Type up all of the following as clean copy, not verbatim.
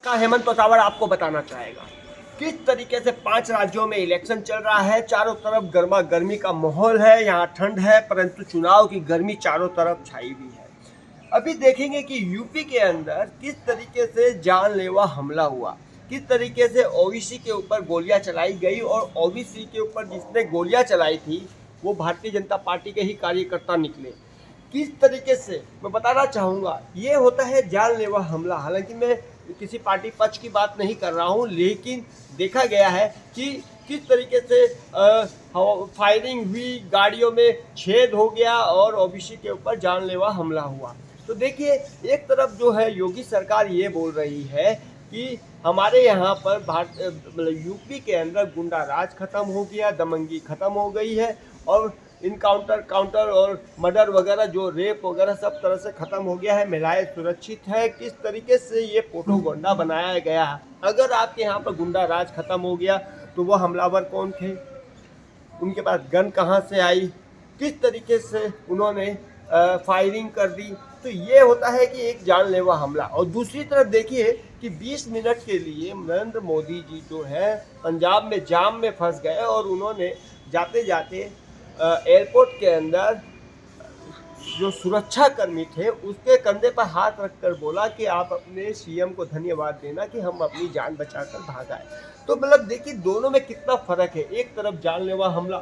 का हेमंत तोसावड़ आपको बताना चाहेगा किस तरीके से 5 राज्यों में इलेक्शन चल रहा है। चारों तरफ गर्मा गर्मी का माहौल है, यहाँ ठंड है परंतु चुनाव की गर्मी चारों तरफ छाई हुई है। अभी देखेंगे कि यूपी के अंदर किस तरीके से जानलेवा हमला हुआ, किस तरीके से ओबीसी के ऊपर गोलियां चलाई गई और ओबीसी के ऊपर जिसने गोलियां चलाई थी वो भारतीय जनता पार्टी के ही कार्यकर्ता निकले। किस तरीके से मैं बताना चाहूँगा, ये होता है जानलेवा हमला। हालांकि मैं किसी पार्टी पक्ष की बात नहीं कर रहा हूँ, लेकिन देखा गया है कि किस तरीके से फायरिंग हुई, गाड़ियों में छेद हो गया और ओबीसी के ऊपर जानलेवा हमला हुआ। तो देखिए, एक तरफ जो है योगी सरकार ये बोल रही है कि हमारे यहाँ पर मतलब यूपी के अंदर गुंडा राज खत्म हो गया, दमंगी खत्म हो गई है और काउंटर और मर्डर वगैरह जो रेप वगैरह सब तरह से खत्म हो गया है, महिलाएं सुरक्षित है। किस तरीके से ये प्रोपेगेंडा बनाया गया है। अगर आपके यहाँ पर गुंडा राज खत्म हो गया तो वो हमलावर कौन थे, उनके पास गन कहाँ से आई, किस तरीके से उन्होंने फायरिंग कर दी। तो ये होता है कि एक जानलेवा हमला। और दूसरी तरफ देखिए कि 20 मिनट के लिए नरेंद्र मोदी जी जो है पंजाब में जाम में फंस गए और उन्होंने जाते जाते एयरपोर्ट के अंदर जो सुरक्षा कर्मी थे उसके कंधे पर हाथ रखकर बोला कि आप अपने सीएम को धन्यवाद देना कि हम अपनी जान बचाकर भाग आए। तो मतलब देखिए दोनों में कितना फर्क है, एक तरफ जानलेवा हमला,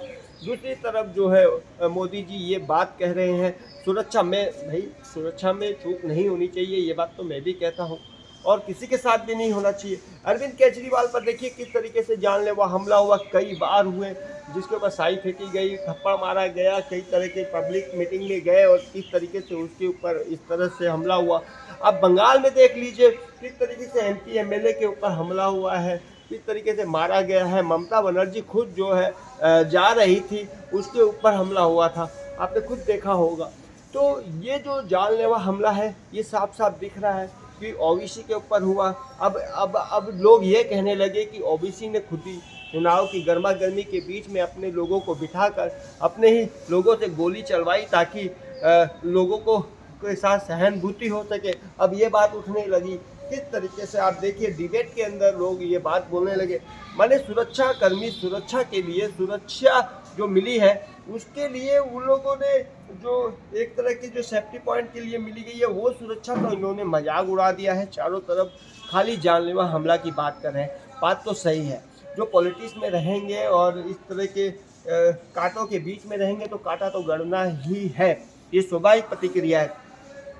दूसरी तरफ जो है मोदी जी ये बात कह रहे हैं सुरक्षा में। भाई सुरक्षा में चूक नहीं होनी चाहिए, ये बात तो मैं भी कहता हूँ और किसी के साथ भी नहीं होना चाहिए। अरविंद केजरीवाल पर देखिए किस तरीके से जानलेवा हमला हुआ, कई बार हुए, जिसके ऊपर साई फेंकी गई, थप्पड़ मारा गया, कई तरह के पब्लिक मीटिंग में गए और किस तरीके से उसके ऊपर इस तरह से हमला हुआ। अब बंगाल में देख लीजिए किस तरीके से एमपी एमएलए के ऊपर हमला हुआ है, किस तरीके से मारा गया है। ममता बनर्जी खुद जो है जा रही थी, उसके ऊपर हमला हुआ था, आपने खुद देखा होगा। तो ये जो जानलेवा हमला है ये साफ साफ दिख रहा है कि ओबीसी के ऊपर हुआ। अब लोग ये कहने लगे कि ओबीसी ने खुद ही चुनाव की गर्मा गर्मी के बीच में अपने लोगों को बिठाकर अपने ही लोगों से गोली चलवाई ताकि लोगों को के साथ सहानुभूति हो सके। अब ये बात उठने लगी, किस तरीके से आप देखिए डिबेट के अंदर लोग ये बात बोलने लगे। माने सुरक्षा कर्मी सुरक्षा के लिए सुरक्षा जो मिली है उसके लिए उन लोगों ने जो एक तरह की जो सेफ्टी पॉइंट के लिए मिली गई है वो सुरक्षा तो इन्होंने मजाक उड़ा दिया है। चारों तरफ खाली जानलेवा हमला की बात कर रहे हैं। बात तो सही है, जो पॉलिटिक्स में रहेंगे और इस तरह के कांटों के बीच में रहेंगे तो कांटा तो गड़ना ही है, ये स्वाभाविक प्रतिक्रिया है।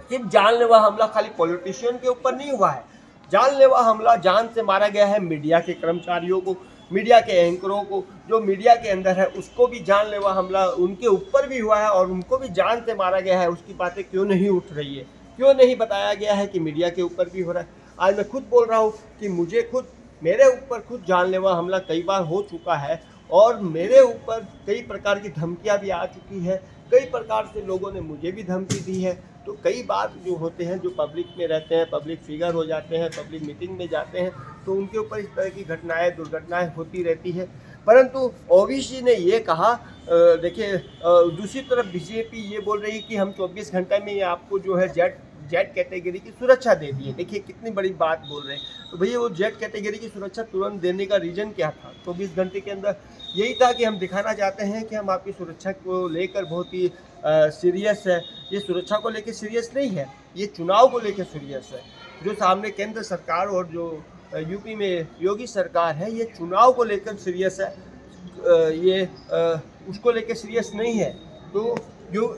सिर्फ जानलेवा हमला खाली पॉलिटिशियन के ऊपर नहीं हुआ है, जानलेवा हमला जान से मारा गया है मीडिया के कर्मचारियों को, मीडिया के एंकरों को, जो मीडिया के अंदर है उसको भी जानलेवा हमला उनके ऊपर भी हुआ है और उनको भी जान से मारा गया है। उसकी बातें क्यों नहीं उठ रही है, क्यों नहीं बताया गया है कि मीडिया के ऊपर भी हो रहा है। आज मैं खुद बोल रहा हूँ कि मेरे ऊपर खुद जानलेवा हमला कई बार हो चुका है और मेरे ऊपर कई प्रकार की धमकियाँ भी आ चुकी है, कई प्रकार से लोगों ने मुझे भी धमकी दी है। तो कई बार जो होते हैं जो पब्लिक में रहते हैं, पब्लिक फिगर हो जाते हैं, पब्लिक मीटिंग में जाते हैं तो उनके ऊपर इस तरह की घटनाएं दुर्घटनाएं होती रहती है। परंतु ओबीसी ने ये कहा, देखिए दूसरी तरफ बीजेपी ये बोल रही है कि हम 24 घंटे में आपको जो है जेड कैटेगरी की सुरक्षा दे दी है। देखिए कितनी बड़ी बात बोल रहे हैं। तो भैया वो जेड कैटेगरी की सुरक्षा तुरंत देने का रीज़न क्या था? 24 घंटे के अंदर यही था कि हम दिखाना चाहते हैं कि हम आपकी सुरक्षा को लेकर बहुत ही सीरियस है। ये सुरक्षा को लेकर सीरियस नहीं है, ये चुनाव को लेकर सीरियस है। जो सामने केंद्र सरकार और जो यूपी में योगी सरकार है ये चुनाव को लेकर सीरियस है, ये उसको लेकर सीरियस नहीं है। तो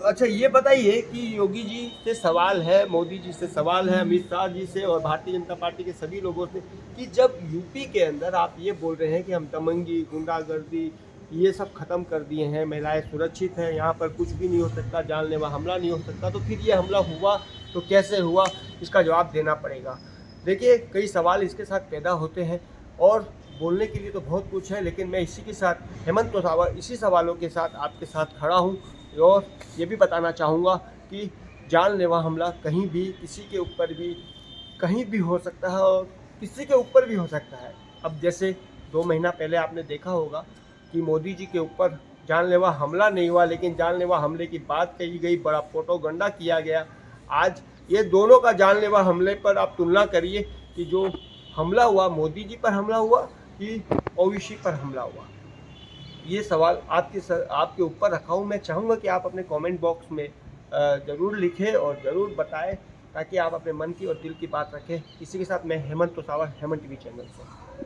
अच्छा ये बताइए कि योगी जी से सवाल है, मोदी जी से सवाल है, अमित शाह जी से और भारतीय जनता पार्टी के सभी लोगों से कि जब यूपी के अंदर आप ये बोल रहे हैं कि हम दमंगी गुंडागर्दी ये सब खत्म कर दिए हैं, महिलाएं सुरक्षित हैं, यहाँ पर कुछ भी नहीं हो सकता, जानलेवा हमला नहीं हो सकता, तो फिर ये हमला हुआ तो कैसे हुआ, इसका जवाब देना पड़ेगा। देखिए कई सवाल इसके साथ पैदा होते हैं और बोलने के लिए तो बहुत कुछ है, लेकिन मैं इसी के साथ हेमंत तोसावड़ इसी सवालों के साथ आपके साथ खड़ा हूँ और ये भी बताना चाहूँगा कि जानलेवा हमला कहीं भी किसी के ऊपर भी कहीं भी हो सकता है और किसी के ऊपर भी हो सकता है। अब जैसे 2 महीना पहले आपने देखा होगा कि मोदी जी के ऊपर जानलेवा हमला नहीं हुआ लेकिन जानलेवा हमले की बात कही गई, बड़ा प्रोपेगेंडा किया गया। आज ये दोनों का जानलेवा हमले पर आप तुलना करिए कि जो हमला हुआ, मोदी जी पर हमला हुआ कि ओवैसी पर हमला हुआ? ये सवाल आपके ऊपर रखा हूँ। मैं चाहूँगा कि आप अपने कमेंट बॉक्स में ज़रूर लिखें और ज़रूर बताएं, ताकि आप अपने मन की और दिल की बात रखें। इसी के साथ मैं हेमंत तोसावर, हेमंत टीवी चैनल से।